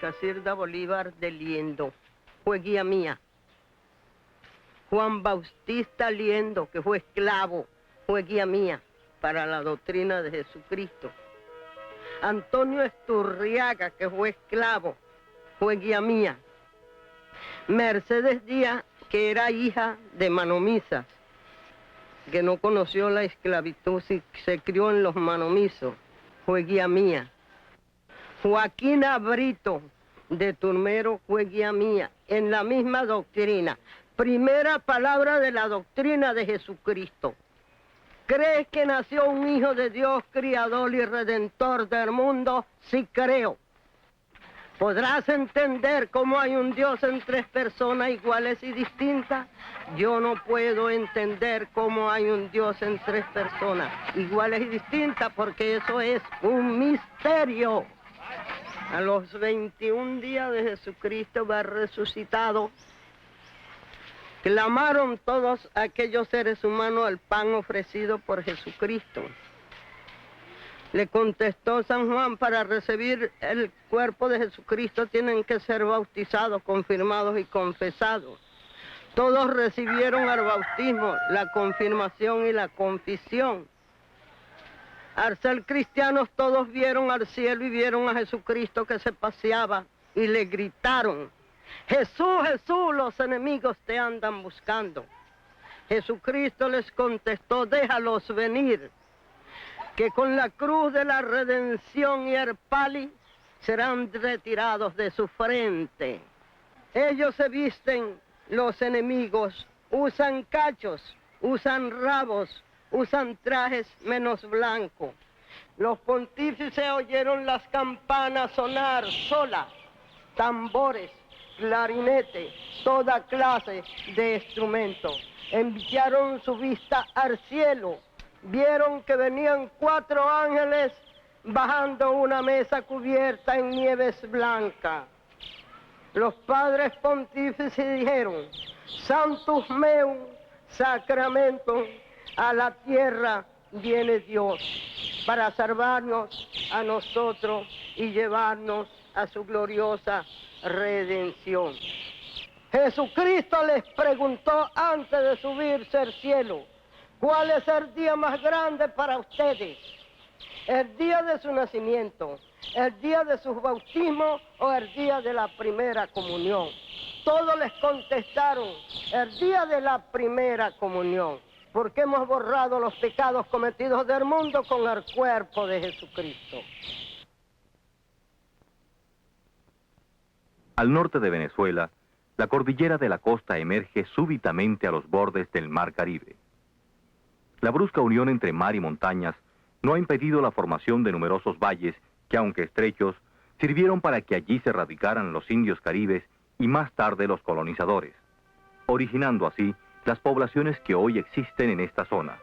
Casilda Bolívar de Liendo fue guía mía. Juan Bautista Liendo, que fue esclavo, fue guía mía para la doctrina de Jesucristo. Antonio Esturriaga, que fue esclavo, fue guía mía. Mercedes Díaz, que era hija de manomisas, que no conoció la esclavitud, se crió en los manomisos, fue guía mía. Joaquín Brito, de Turmero, fue guía mía, en la misma doctrina. Primera palabra de la doctrina de Jesucristo. ¿Crees que nació un hijo de Dios, criador y redentor del mundo? Sí creo. ¿Podrás entender cómo hay un Dios en tres personas iguales y distintas? Yo no puedo entender cómo hay un Dios en tres personas iguales y distintas, porque eso es un misterio. A los 21 días de Jesucristo va resucitado, clamaron todos aquellos seres humanos al pan ofrecido por Jesucristo. Le contestó San Juan: para recibir el cuerpo de Jesucristo tienen que ser bautizados, confirmados y confesados. Todos recibieron el bautismo, la confirmación y la confesión. Al ser cristianos todos vieron al cielo y vieron a Jesucristo que se paseaba y le gritaron: Jesús, Jesús, los enemigos te andan buscando. Jesucristo les contestó: déjalos venir, que con la cruz de la redención y el pali serán retirados de su frente. Ellos se visten, los enemigos, usan cachos, usan rabos, usan trajes menos blancos. Los pontífices oyeron las campanas sonar solas, tambores, clarinete, toda clase de instrumentos. Enviaron su vista al cielo. Vieron que venían 4 ángeles bajando una mesa cubierta en nieves blancas. Los padres pontífices dijeron: Sanctus meum sacramentum, a la tierra viene Dios para salvarnos a nosotros y llevarnos a su gloriosa redención. Jesucristo les preguntó antes de subirse al cielo: ¿cuál es el día más grande para ustedes? ¿El día de su nacimiento, el día de su bautismo o el día de la primera comunión? Todos les contestaron: el día de la primera comunión, porque hemos borrado los pecados cometidos del mundo con el cuerpo de Jesucristo. Al norte de Venezuela, la cordillera de la costa emerge súbitamente a los bordes del Mar Caribe. La brusca unión entre mar y montañas no ha impedido la formación de numerosos valles que, aunque estrechos, sirvieron para que allí se radicaran los indios caribes y más tarde los colonizadores, originando así las poblaciones que hoy existen en esta zona.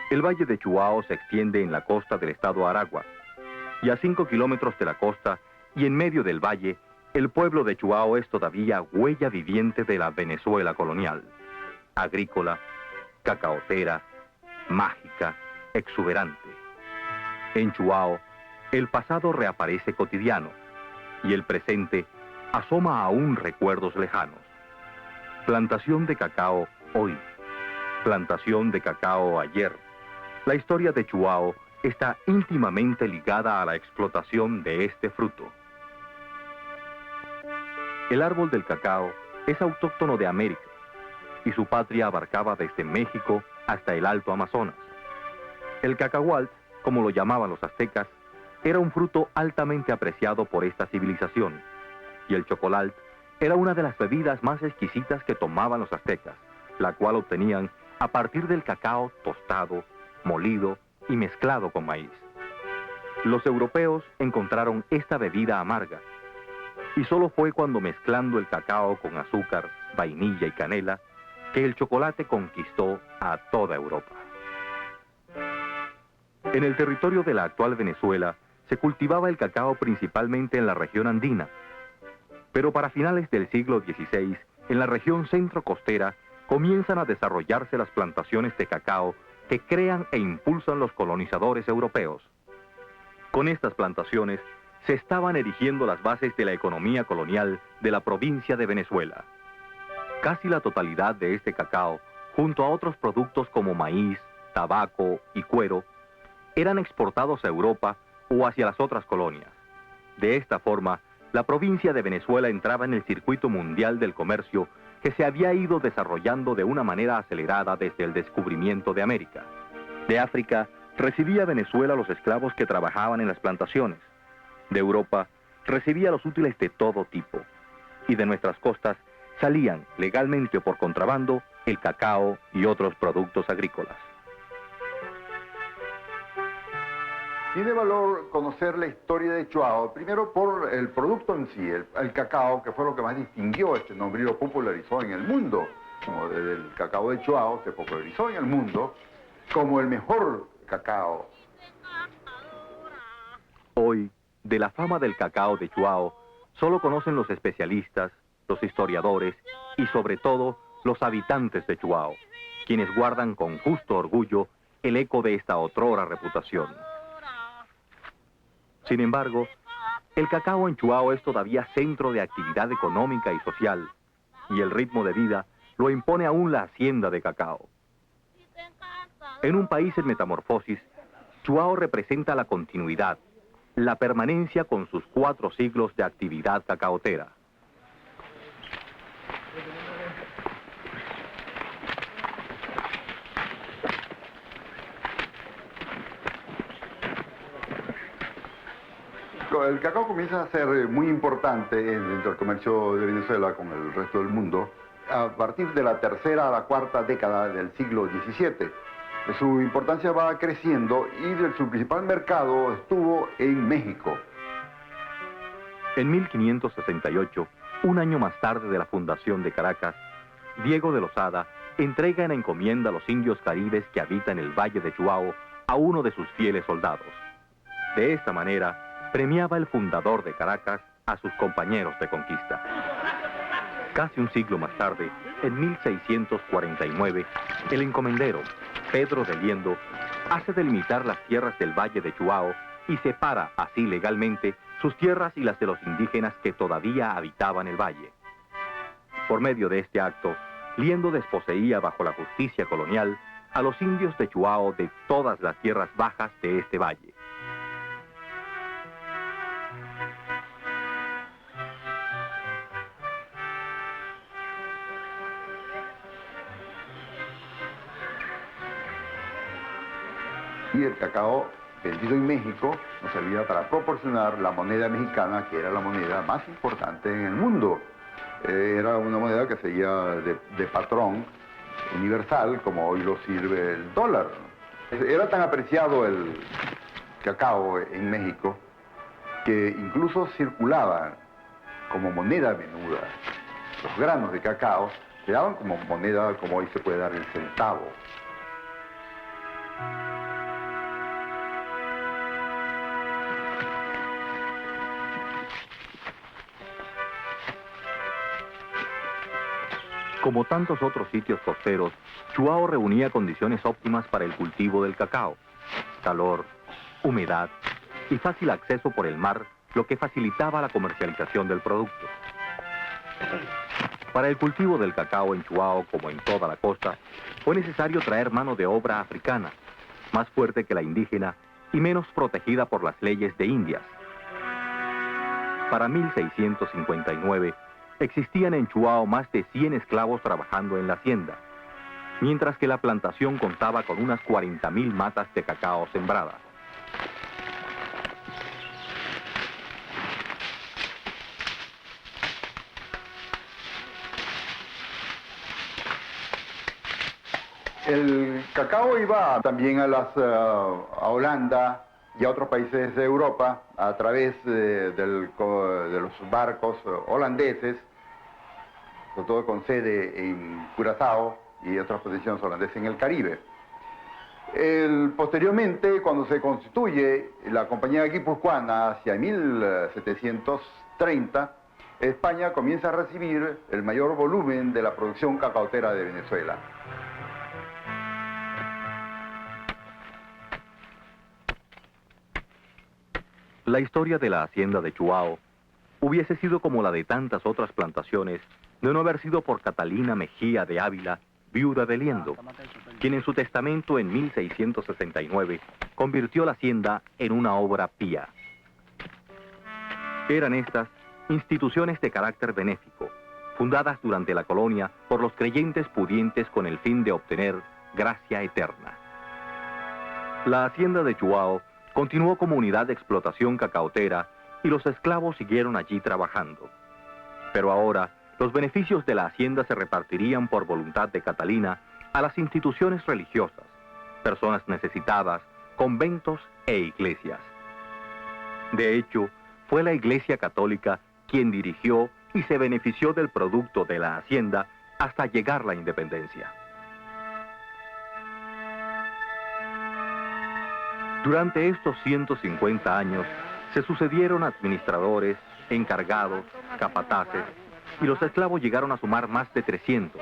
El valle de Chuao se extiende en la costa del estado Aragua, y a 5 kilómetros de la costa y en medio del valle, el pueblo de Chuao es todavía huella viviente de la Venezuela colonial, agrícola, cacaotera, mágica, exuberante. En Chuao, el pasado reaparece cotidiano y el presente asoma aún recuerdos lejanos. Plantación de cacao hoy, plantación de cacao ayer. La historia de Chuao está íntimamente ligada a la explotación de este fruto. El árbol del cacao es autóctono de América y su patria abarcaba desde México hasta el Alto Amazonas. El cacahualt, como lo llamaban los aztecas, era un fruto altamente apreciado por esta civilización, y el chocolalt era una de las bebidas más exquisitas que tomaban los aztecas, la cual obtenían a partir del cacao tostado, molido y mezclado con maíz. Los europeos encontraron esta bebida amarga, y solo fue cuando mezclando el cacao con azúcar, vainilla y canela, que el chocolate conquistó a toda Europa. En el territorio de la actual Venezuela se cultivaba el cacao principalmente en la región andina, pero para finales del siglo XVI, en la región centro-costera, comienzan a desarrollarse las plantaciones de cacao que crean e impulsan los colonizadores europeos. Con estas plantaciones se estaban erigiendo las bases de la economía colonial de la provincia de Venezuela. Casi la totalidad de este cacao, junto a otros productos como maíz, tabaco y cuero, eran exportados a Europa o hacia las otras colonias. De esta forma, la provincia de Venezuela entraba en el circuito mundial del comercio que se había ido desarrollando de una manera acelerada desde el descubrimiento de América. De África, recibía Venezuela los esclavos que trabajaban en las plantaciones. De Europa, recibía los útiles de todo tipo. Y de nuestras costas salían, legalmente o por contrabando, el cacao y otros productos agrícolas. Tiene valor conocer la historia de Chuao, primero por el producto en sí, el cacao, que fue lo que más distinguió este nombre y lo popularizó en el mundo. Como desde el cacao de Chuao se popularizó en el mundo como el mejor cacao. Hoy, de la fama del cacao de Chuao, solo conocen los especialistas, los historiadores y sobre todo los habitantes de Chuao, quienes guardan con justo orgullo el eco de esta otrora reputación. Sin embargo, el cacao en Chuao es todavía centro de actividad económica y social, y el ritmo de vida lo impone aún la hacienda de cacao. En un país en metamorfosis, Chuao representa la continuidad, la permanencia con sus 4 siglos de actividad cacaotera. El cacao comienza a ser muy importante dentro del comercio de Venezuela con el resto del mundo a partir de la tercera a la cuarta década del siglo XVII. Su importancia va creciendo y su principal mercado estuvo en México. En 1568, un año más tarde de la fundación de Caracas, Diego de Lozada entrega en encomienda a los indios caribes que habitan el valle de Chuao a uno de sus fieles soldados. De esta manera, premiaba el fundador de Caracas a sus compañeros de conquista. Casi un siglo más tarde, en 1649, el encomendero, Pedro de Liendo, hace delimitar las tierras del valle de Chuao y separa así legalmente sus tierras y las de los indígenas que todavía habitaban el valle. Por medio de este acto, Liendo desposeía bajo la justicia colonial a los indios de Chuao de todas las tierras bajas de este valle. Y el cacao vendido en México nos servía para proporcionar la moneda mexicana, que era la moneda más importante en el mundo. Era una moneda que seguía de patrón universal, como hoy lo sirve el dólar. Era tan apreciado el cacao en México que incluso circulaban como moneda menuda. Los granos de cacao se daban como moneda, como hoy se puede dar el centavo. Como tantos otros sitios costeros, Chuao reunía condiciones óptimas para el cultivo del cacao: calor, humedad y fácil acceso por el mar, lo que facilitaba la comercialización del producto. Para el cultivo del cacao en Chuao, como en toda la costa, fue necesario traer mano de obra africana, más fuerte que la indígena y menos protegida por las leyes de Indias. Para 1659, existían en Chuao más de 100 esclavos trabajando en la hacienda, mientras que la plantación contaba con unas 40.000 matas de cacao sembradas. El cacao iba también a Holanda y a otros países de Europa a través de los barcos holandeses, sobre todo con sede en Curazao y otras posiciones holandesas en el Caribe. Posteriormente, cuando se constituye la Compañía Guipuzcoana hacia 1730, España comienza a recibir el mayor volumen de la producción cacaotera de Venezuela. La historia de la hacienda de Chuao hubiese sido como la de tantas otras plantaciones de no haber sido por Catalina Mejía de Ávila, viuda de Liendo, quien en su testamento en 1669 convirtió la hacienda en una obra pía. Eran estas instituciones de carácter benéfico, fundadas durante la colonia por los creyentes pudientes con el fin de obtener gracia eterna. La hacienda de Chuao continuó como unidad de explotación cacaotera y los esclavos siguieron allí trabajando. Pero ahora, los beneficios de la hacienda se repartirían por voluntad de Catalina a las instituciones religiosas, personas necesitadas, conventos e iglesias. De hecho, fue la Iglesia Católica quien dirigió y se benefició del producto de la hacienda hasta llegar la independencia. Durante estos 150 años se sucedieron administradores, encargados, capataces, y los esclavos llegaron a sumar más de 300,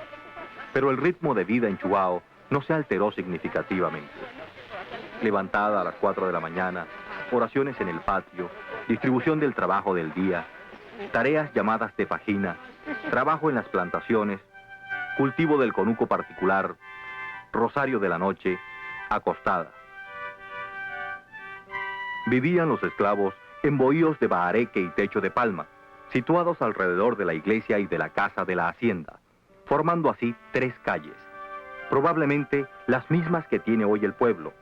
pero el ritmo de vida en Chuao no se alteró significativamente. Levantada a las 4 de la mañana, oraciones en el patio, distribución del trabajo del día, tareas llamadas de fajina, trabajo en las plantaciones, cultivo del conuco particular, rosario de la noche, acostada. Vivían los esclavos en bohíos de bahareque y techo de palma, situados alrededor de la iglesia y de la casa de la hacienda, formando así 3 calles, probablemente las mismas que tiene hoy el pueblo,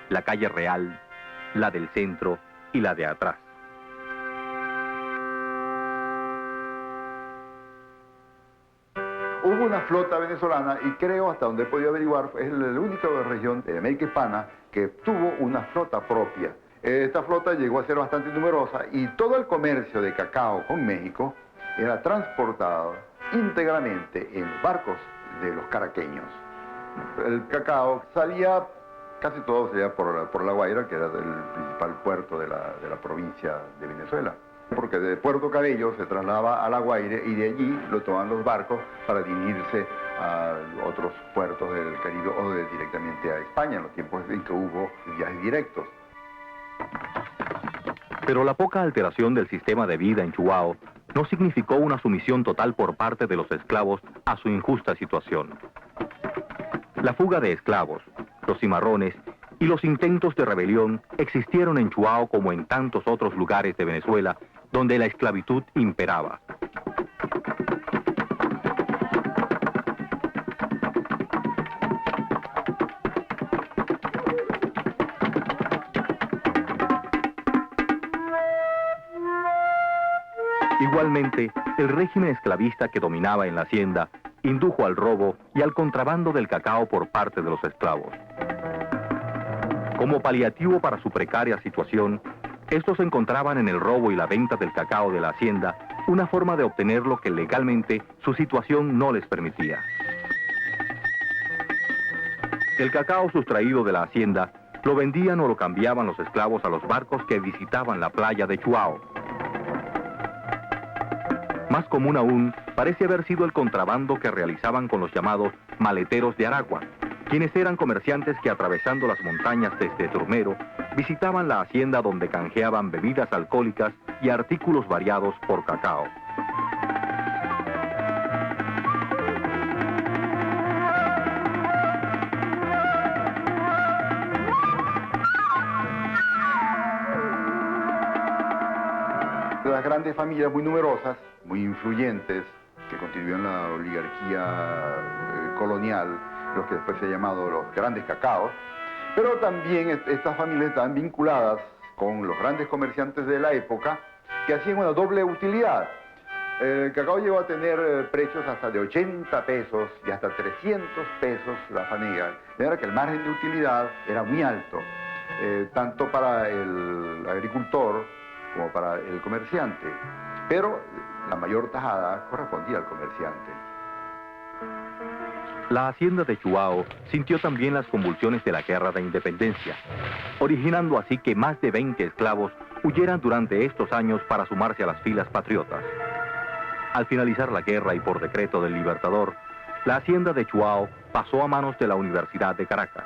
la calle real, la del centro y la de atrás. Hubo una flota venezolana y creo, hasta donde he podido averiguar, es la única región de América Hispana que tuvo una flota propia. Esta flota llegó a ser bastante numerosa y todo el comercio de cacao con México era transportado íntegramente en barcos de los caraqueños. El cacao salía, casi todo salía por La Guaira, que era el principal puerto de la provincia de Venezuela. Porque de Puerto Cabello se trasladaba a La Guaira y de allí lo tomaban los barcos para dirigirse a otros puertos del Caribe o directamente a España, en los tiempos en que hubo viajes directos. Pero la poca alteración del sistema de vida en Chuao no significó una sumisión total por parte de los esclavos a su injusta situación. La fuga de esclavos, los cimarrones y los intentos de rebelión existieron en Chuao como en tantos otros lugares de Venezuela donde la esclavitud imperaba. Igualmente, el régimen esclavista que dominaba en la hacienda indujo al robo y al contrabando del cacao por parte de los esclavos. Como paliativo para su precaria situación, estos encontraban en el robo y la venta del cacao de la hacienda una forma de obtener lo que legalmente su situación no les permitía. El cacao sustraído de la hacienda lo vendían o lo cambiaban los esclavos a los barcos que visitaban la playa de Chuao. Más común aún parece haber sido el contrabando que realizaban con los llamados maleteros de Aragua, quienes eran comerciantes que atravesando las montañas desde Turmero visitaban la hacienda donde canjeaban bebidas alcohólicas y artículos variados por cacao. Las grandes familias muy numerosas, muy influyentes, que constituían la oligarquía colonial, los que después se han llamado los grandes cacaos, pero también estas familias estaban vinculadas con los grandes comerciantes de la época que hacían una doble utilidad. El cacao llegó a tener precios hasta de 80 pesos y hasta 300 pesos la fanega, de manera que el margen de utilidad era muy alto, tanto para el agricultor como para el comerciante, pero la mayor tajada correspondía al comerciante. La hacienda de Chuao sintió también las convulsiones de la Guerra de Independencia, originando así que más de 20 esclavos huyeran durante estos años para sumarse a las filas patriotas. Al finalizar la guerra y por decreto del Libertador, la hacienda de Chuao pasó a manos de la Universidad de Caracas.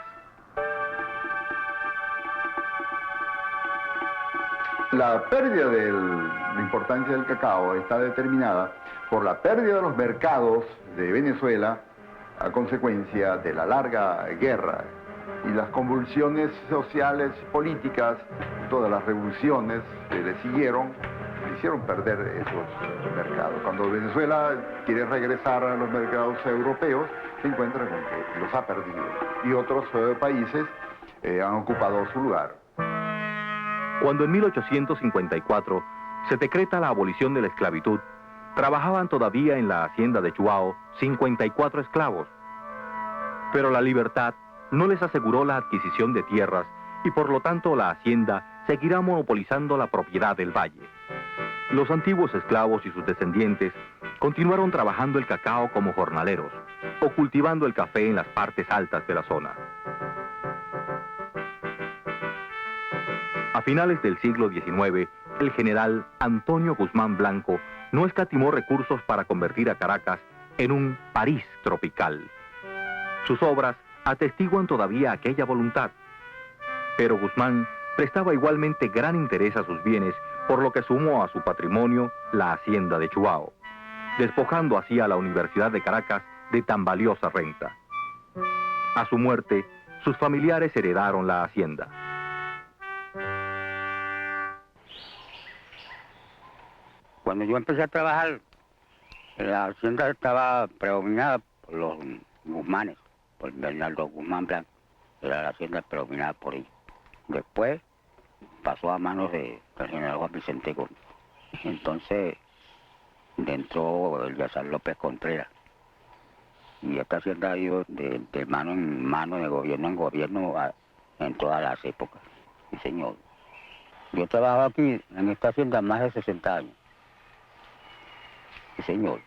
La pérdida de la importancia del cacao está determinada por la pérdida de los mercados de Venezuela a consecuencia de la larga guerra y las convulsiones sociales, políticas, todas las revoluciones que le siguieron, le hicieron perder esos mercados. Cuando Venezuela quiere regresar a los mercados europeos, se encuentra con que los ha perdido y otros países han ocupado su lugar. Cuando en 1854 se decreta la abolición de la esclavitud, trabajaban todavía en la hacienda de Chuao 54 esclavos. Pero la libertad no les aseguró la adquisición de tierras y por lo tanto la hacienda seguirá monopolizando la propiedad del valle. Los antiguos esclavos y sus descendientes continuaron trabajando el cacao como jornaleros o cultivando el café en las partes altas de la zona. A finales del siglo XIX, el general Antonio Guzmán Blanco no escatimó recursos para convertir a Caracas en un París tropical. Sus obras atestiguan todavía aquella voluntad, pero Guzmán prestaba igualmente gran interés a sus bienes, por lo que sumó a su patrimonio la hacienda de Chuao, despojando así a la Universidad de Caracas de tan valiosa renta. A su muerte, sus familiares heredaron la hacienda. Cuando yo empecé a trabajar, la hacienda estaba predominada por los Guzmanes, por Bernardo Guzmán Blanco. Era la hacienda predominada por ellos. Después pasó a manos del general Juan Vicente Gómez. Entonces entró el Yazar López Contreras. Y esta hacienda ha ido de mano en mano, de gobierno en gobierno, en todas las épocas. Sí, señor. Yo he trabajado aquí en esta hacienda más de 60 años. Sí, señor.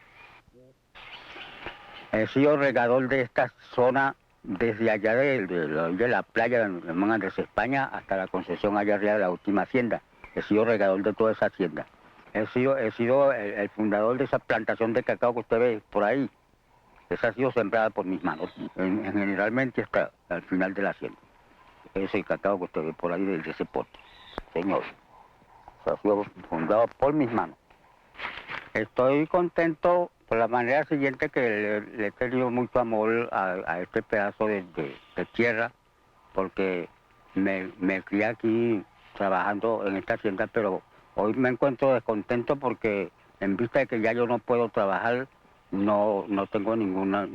He sido regador de esta zona desde allá de la playa de Hermano Andrés España hasta la concesión allá arriba de la última hacienda. He sido regador de toda esa hacienda. He sido el fundador de esa plantación de cacao que usted ve por ahí. Esa ha sido sembrada por mis manos, generalmente hasta al final de la hacienda. Ese cacao que usted ve por ahí de ese porte. Señor, eso ha sido fundado por mis manos. Estoy contento por la manera siguiente que le he tenido mucho amor a este pedazo de tierra, porque me crié aquí trabajando en esta hacienda, pero hoy me encuentro descontento porque en vista de que ya yo no puedo trabajar, no tengo ninguna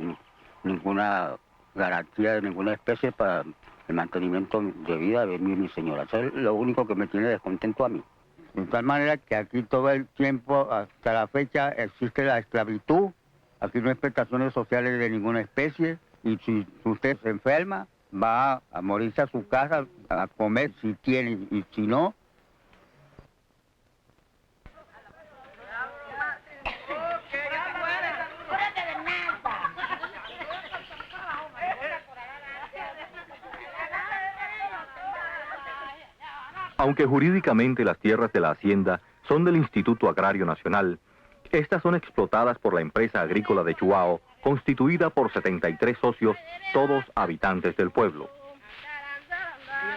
garantía de ninguna especie para el mantenimiento de vida de mí y mi señora. Eso es lo único que me tiene descontento a mí. De tal manera que aquí todo el tiempo, hasta la fecha, existe la esclavitud. Aquí no hay prestaciones sociales de ninguna especie. Y si usted se enferma, va a morirse a su casa a comer si tiene, y si no. Aunque jurídicamente las tierras de la hacienda son del Instituto Agrario Nacional, estas son explotadas por la empresa agrícola de Chuao, constituida por 73 socios, todos habitantes del pueblo.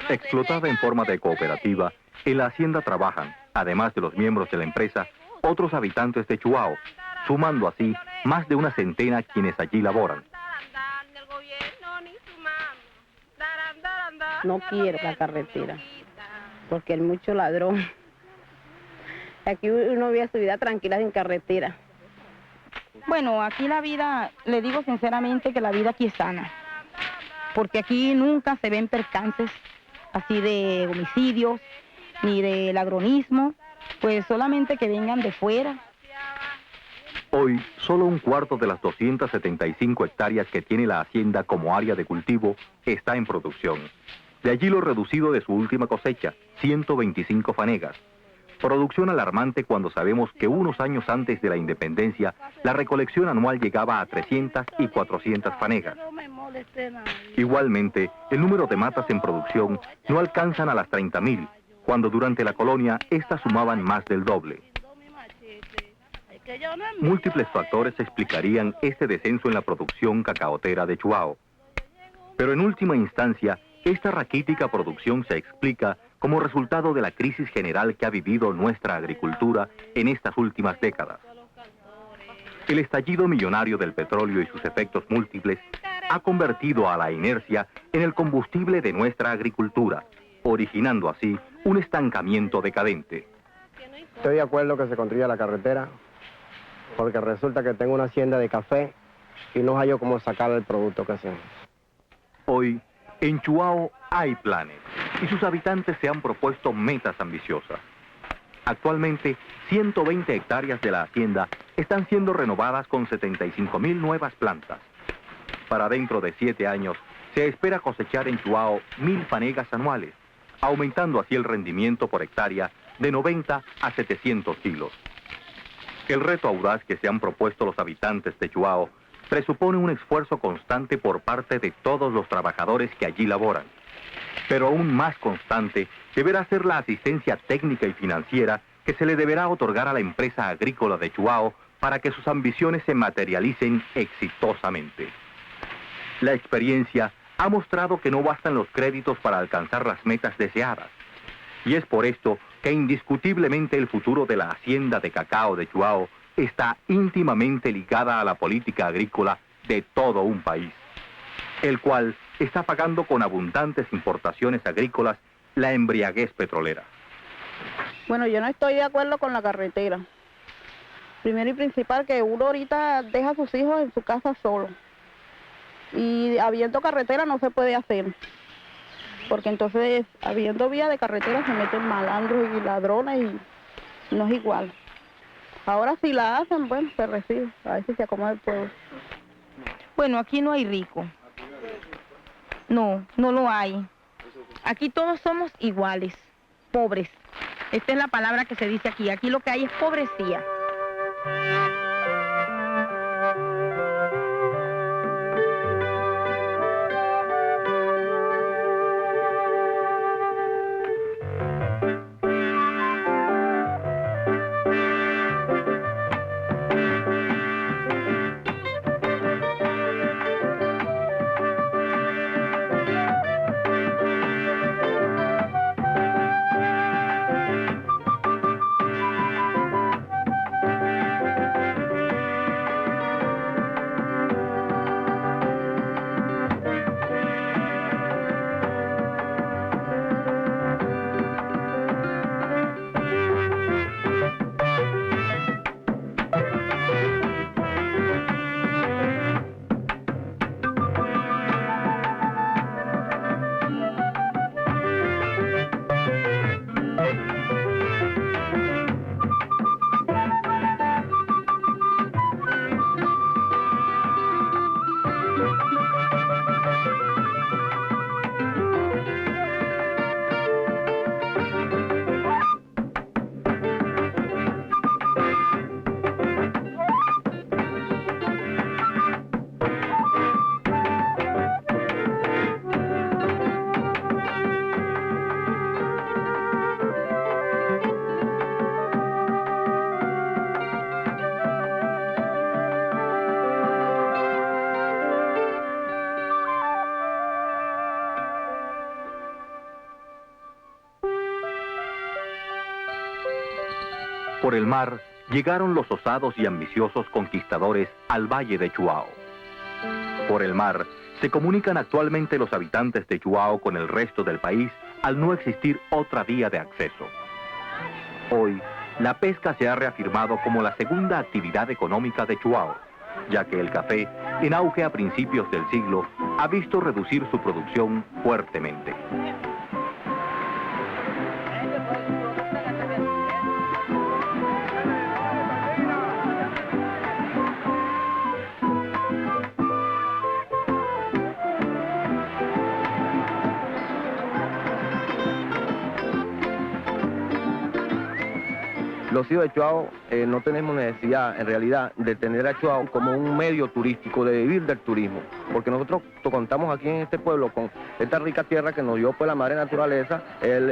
Explotada en forma de cooperativa, en la hacienda trabajan, además de los miembros de la empresa, otros habitantes de Chuao, sumando así más de una centena quienes allí laboran. No quiero la carretera, porque hay mucho ladrón. Aquí uno vive su vida tranquila sin carretera. Bueno, aquí la vida, le digo sinceramente que la vida aquí es sana, porque aquí nunca se ven percances así de homicidios, ni de ladronismo, pues solamente que vengan de fuera. Hoy, solo un cuarto de las 275 hectáreas que tiene la hacienda como área de cultivo está en producción. De allí lo reducido de su última cosecha, 125 fanegas. Producción alarmante cuando sabemos que unos años antes de la independencia, la recolección anual llegaba a 300 y 400 fanegas. Igualmente, el número de matas en producción no alcanzan a las 30.000, cuando durante la colonia estas sumaban más del doble. Múltiples factores explicarían este descenso en la producción cacaotera de Chuao. Pero en última instancia, esta raquítica producción se explica como resultado de la crisis general que ha vivido nuestra agricultura en estas últimas décadas. El estallido millonario del petróleo y sus efectos múltiples ha convertido a la inercia en el combustible de nuestra agricultura, originando así un estancamiento decadente. Estoy de acuerdo que se construya la carretera, porque resulta que tengo una hacienda de café y no hallo cómo sacar el producto que hacemos. Hoy, en Chuao hay planes y sus habitantes se han propuesto metas ambiciosas. Actualmente, 120 hectáreas de la hacienda están siendo renovadas con 75,000 nuevas plantas. Para dentro de 7 años, se espera cosechar en Chuao 1,000 fanegas anuales, aumentando así el rendimiento por hectárea de 90 a 700 kilos. El reto audaz que se han propuesto los habitantes de Chuao presupone un esfuerzo constante por parte de todos los trabajadores que allí laboran. Pero aún más constante deberá ser la asistencia técnica y financiera que se le deberá otorgar a la empresa agrícola de Chuao para que sus ambiciones se materialicen exitosamente. La experiencia ha mostrado que no bastan los créditos para alcanzar las metas deseadas. Y es por esto que indiscutiblemente el futuro de la hacienda de cacao de Chuao está íntimamente ligada a la política agrícola de todo un país, el cual está pagando con abundantes importaciones agrícolas la embriaguez petrolera. Bueno, yo no estoy de acuerdo con la carretera. Primero y principal, que uno ahorita deja a sus hijos en su casa solo. Y habiendo carretera no se puede hacer. Porque entonces, habiendo vía de carretera, se meten malandros y ladrones y no es igual. Ahora si la hacen, bueno, se recibe. A ver si se acomoda el pueblo. Bueno, aquí no hay rico. No, no lo hay. Aquí todos somos iguales, pobres. Esta es la palabra que se dice aquí. Aquí lo que hay es pobrecía. Por el mar llegaron los osados y ambiciosos conquistadores al valle de Chuao. Por el mar se comunican actualmente los habitantes de Chuao con el resto del país al no existir otra vía de acceso. Hoy, la pesca se ha reafirmado como la segunda actividad económica de Chuao, ya que el café, en auge a principios del siglo, ha visto reducir su producción fuertemente. Los hijos de Chuao no tenemos necesidad, en realidad, de tener a Chuao como un medio turístico, de vivir del turismo, porque nosotros contamos aquí en este pueblo con esta rica tierra que nos dio pues la madre naturaleza,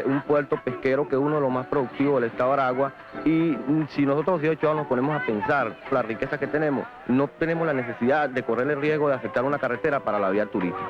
un puerto pesquero que es uno de los más productivos del estado de Aragua, y si nosotros los hijos de Chuao nos ponemos a pensar la riqueza que tenemos, no tenemos la necesidad de correr el riesgo de aceptar una carretera para la vía turística.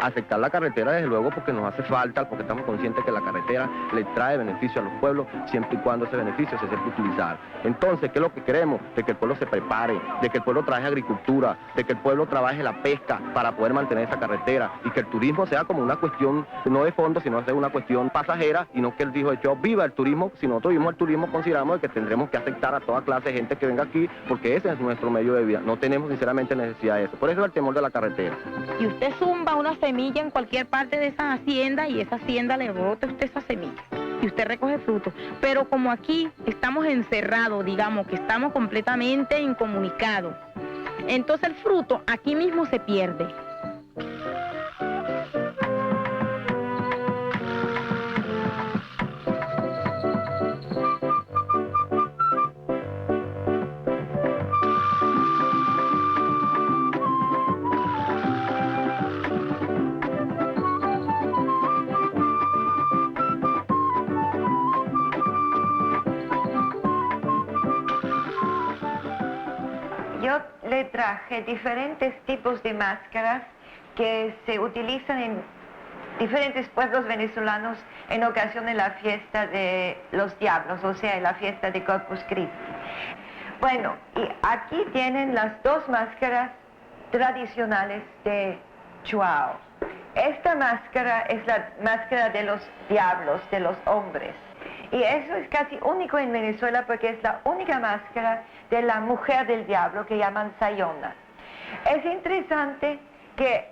aceptar la carretera desde luego porque nos hace falta, porque estamos conscientes que la carretera le trae beneficio a los pueblos siempre y cuando ese beneficio se sepa utilizar. Entonces, ¿qué es lo que queremos? De que el pueblo se prepare, de que el pueblo trabaje agricultura, de que el pueblo trabaje la pesca para poder mantener esa carretera y que el turismo sea como una cuestión no de fondo, sino sea una cuestión pasajera y no que él dijo hecho viva el turismo. Si nosotros vivimos el turismo, consideramos que tendremos que aceptar a toda clase de gente que venga aquí porque ese es nuestro medio de vida. No tenemos sinceramente necesidad de eso. Por eso es el temor de la carretera. Y usted zumba una semilla en cualquier parte de esa hacienda y esa hacienda le brota a usted esa semilla y usted recoge frutos. Pero como aquí estamos encerrados, digamos que estamos completamente incomunicados, entonces el fruto aquí mismo se pierde. Yo le traje diferentes tipos de máscaras que se utilizan en diferentes pueblos venezolanos en ocasión de la fiesta de los diablos, o sea, en la fiesta de Corpus Christi. Bueno, y aquí tienen las dos máscaras tradicionales de Chuao. Esta máscara es la máscara de los diablos, de los hombres. Y eso es casi único en Venezuela porque es la única máscara de la mujer del diablo que llaman Sayona. Es interesante que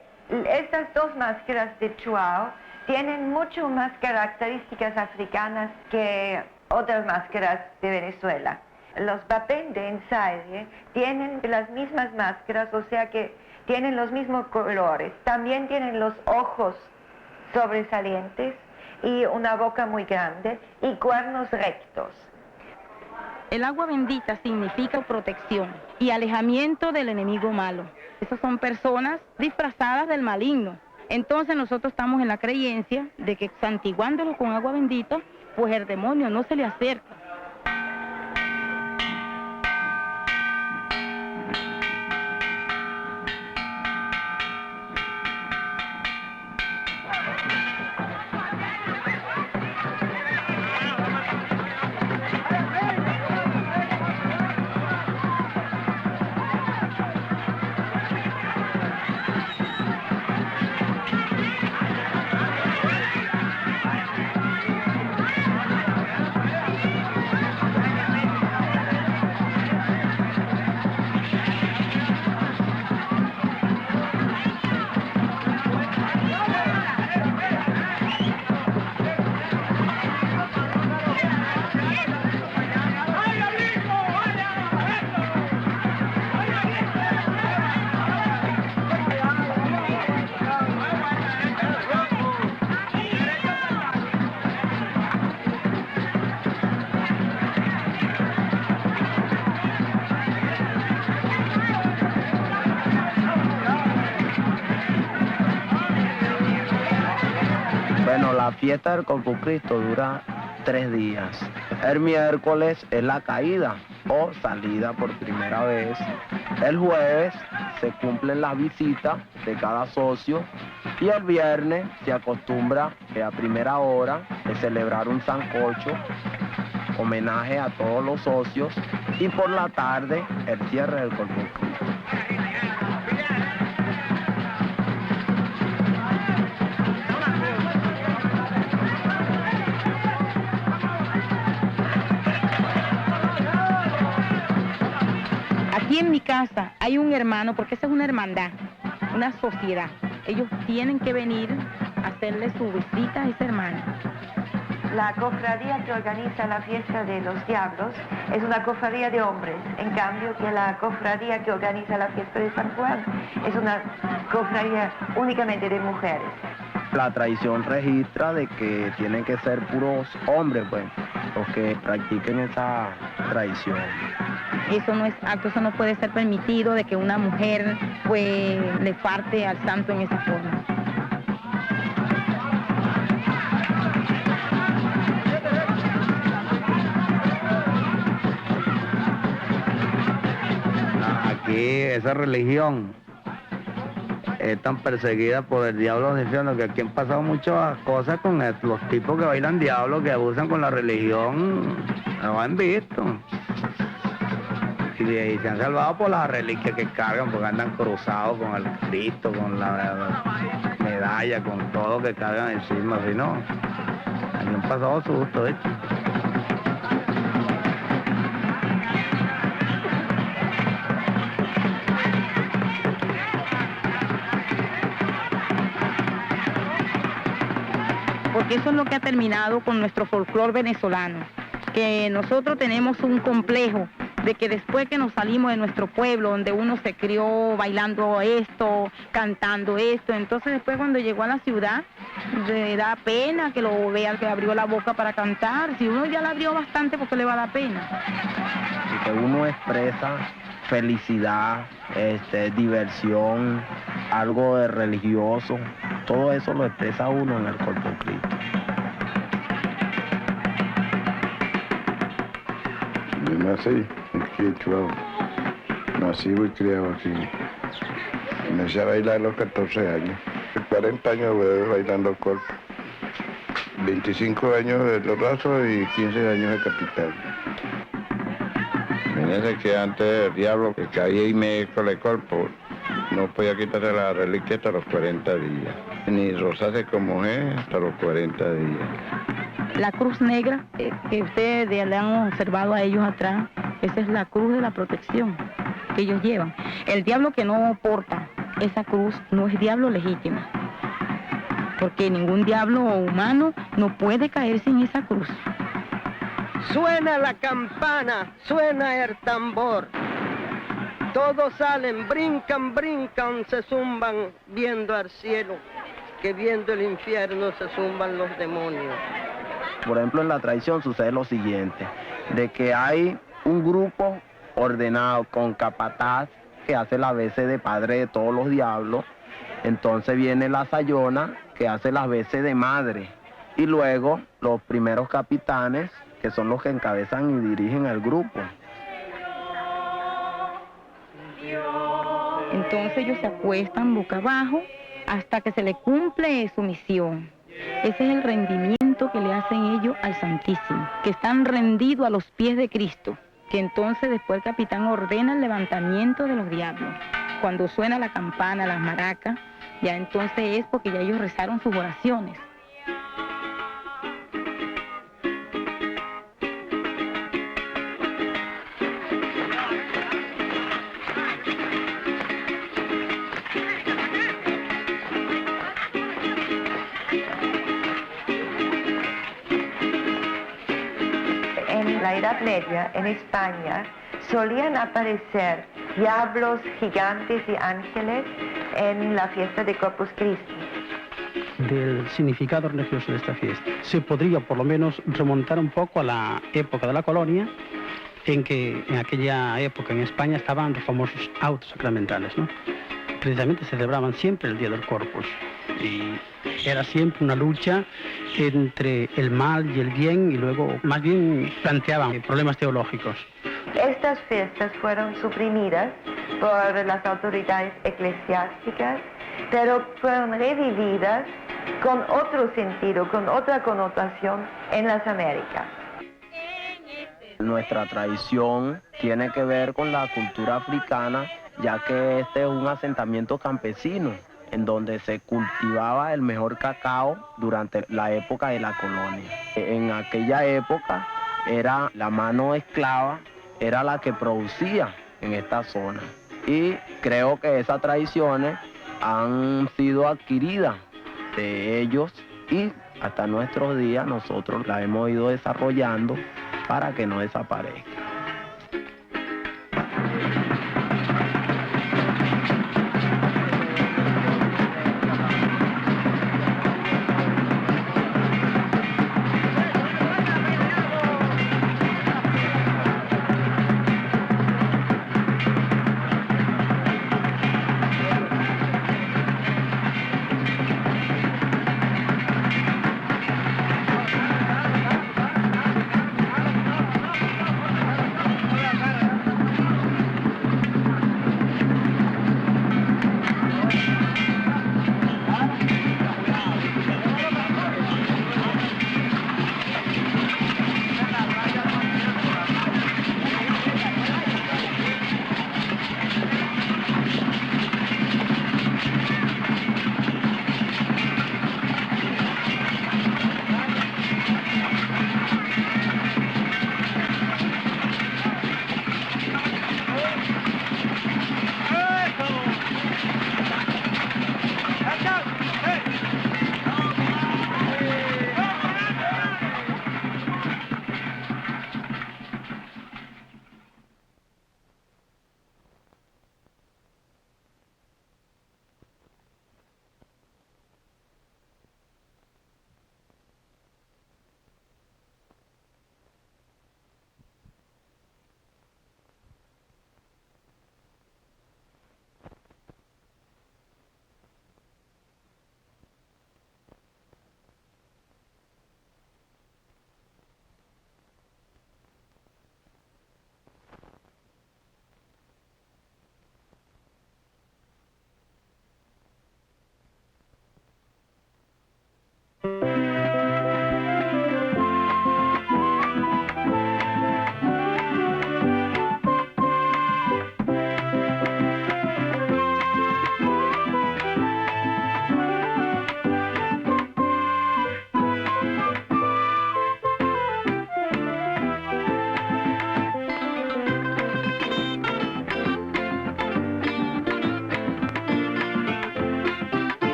estas dos máscaras de Chuao tienen mucho más características africanas que otras máscaras de Venezuela. Los Bapende en Zaire tienen las mismas máscaras, o sea que tienen los mismos colores. También tienen los ojos sobresalientes y una boca muy grande y cuernos rectos. El agua bendita significa protección y alejamiento del enemigo malo. Esas son personas disfrazadas del maligno. Entonces nosotros estamos en la creencia de que santiguándolo con agua bendita, pues el demonio no se le acerca. Bueno, la fiesta del Corpus Christi dura 3 días. El miércoles es la caída o salida por primera vez. El jueves se cumplen las visitas de cada socio y el viernes se acostumbra a primera hora de celebrar un sancocho, homenaje a todos los socios y por la tarde el cierre del Corpus Christi. Aquí en mi casa hay un hermano, porque esa es una hermandad, una sociedad. Ellos tienen que venir a hacerle su visita a ese hermano. La cofradía que organiza la fiesta de los diablos es una cofradía de hombres, en cambio que la cofradía que organiza la fiesta de San Juan es una cofradía únicamente de mujeres. La tradición registra de que tienen que ser puros hombres, pues, los que practiquen esa tradición. Eso no es acto, eso no puede ser permitido de que una mujer pues le falte al santo en esa forma. Aquí esa religión es tan perseguida por el diablo diciendo que aquí han pasado muchas cosas con los tipos que bailan diablo, que abusan con la religión, lo han visto. Y se han salvado por las reliquias que cargan, porque andan cruzados con el Cristo, con la medalla, con todo que cargan encima, si no, han pasado susto, ¿eh? Porque eso es lo que ha terminado con nuestro folclore venezolano, que nosotros tenemos un complejo de que después que nos salimos de nuestro pueblo, donde uno se crió bailando esto, cantando esto, entonces después cuando llegó a la ciudad, le da pena que lo vea, que abrió la boca para cantar. Si uno ya la abrió bastante, ¿por qué le va a dar pena? Y que uno expresa felicidad, diversión, algo de religioso, todo eso lo expresa uno en el Corpus Christi. Yo nací en Quechua, nací y criado aquí. Comencé a bailar a los 14 años. 40 años bailando corpo. 25 años de los rasos y 15 años de capital. Fíjense que antes el diablo que caía y me con el corpo no podía quitarse la reliquia hasta los 40 días. Ni rosarse como mujer hasta los 40 días. La cruz negra que ustedes le han observado a ellos atrás, esa es la cruz de la protección que ellos llevan. El diablo que no porta esa cruz no es diablo legítimo, porque ningún diablo humano no puede caer sin esa cruz. Suena la campana, suena el tambor. Todos salen, brincan, brincan, se zumban viendo al cielo, que viendo el infierno se zumban los demonios. Por ejemplo, en la tradición sucede lo siguiente, de que hay un grupo ordenado con capataz que hace las veces de padre de todos los diablos, entonces viene la sayona que hace las veces de madre, y luego los primeros capitanes, que son los que encabezan y dirigen al grupo. Entonces ellos se acuestan boca abajo hasta que se le cumple su misión. Ese es el rendimiento que le hacen ellos al Santísimo, que están rendidos a los pies de Cristo, que entonces después el capitán ordena el levantamiento de los diablos. Cuando suena la campana, las maracas, ya entonces es porque ya ellos rezaron sus oraciones. En la Edad Media, en España, solían aparecer diablos, gigantes y ángeles en la fiesta de Corpus Christi. Del significado religioso de esta fiesta. Se podría por lo menos remontar un poco a la época de la colonia, en que en aquella época en España estaban los famosos autos sacramentales, ¿no? Precisamente celebraban siempre el Día del Corpus y era siempre una lucha entre el mal y el bien, y luego más bien planteaban problemas teológicos. Estas fiestas fueron suprimidas por las autoridades eclesiásticas, pero fueron revividas con otro sentido, con otra connotación en las Américas. Nuestra tradición tiene que ver con la cultura africana, ya que este es un asentamiento campesino, en donde se cultivaba el mejor cacao durante la época de la colonia. En aquella época era la mano esclava, era la que producía en esta zona. Y creo que esas tradiciones han sido adquiridas de ellos y hasta nuestros días nosotros las hemos ido desarrollando para que no desaparezca.